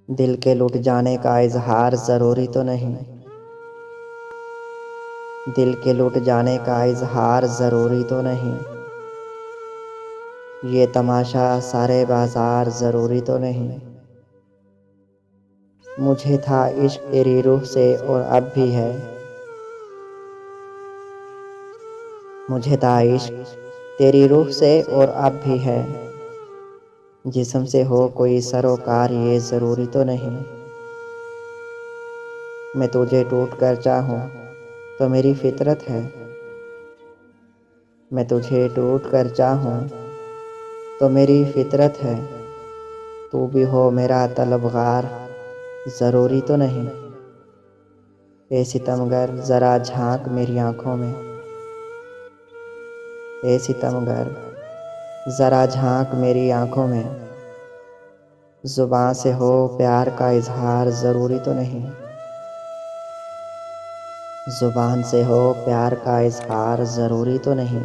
दिल के लुट जाने का इजहार ज़रूरी तो नहीं। दिल के लुट जाने का इजहार ज़रूरी तो नहीं। ये तमाशा सारे बाजार ज़रूरी तो नहीं। मुझे था इश्क तेरी रूह से और अब भी है। मुझे था इश्क तेरी रूह से और अब भी है। जिस्म से हो कोई सरोकार ये ज़रूरी तो नहीं। मैं तुझे टूट कर चाहूँ तो मेरी फितरत है। मैं तुझे टूट कर चाहूँ तो मेरी फितरत है। तू भी हो मेरा तलबगार ज़रूरी तो नहीं। ए सितमगर ज़रा झांक मेरी आँखों में। ए सितमगर ज़रा झांक मेरी आँखों में। ज़ुबान से हो प्यार का इजहार ज़रूरी तो नहीं। ज़ुबान से हो प्यार का इजहार ज़रूरी तो नहीं।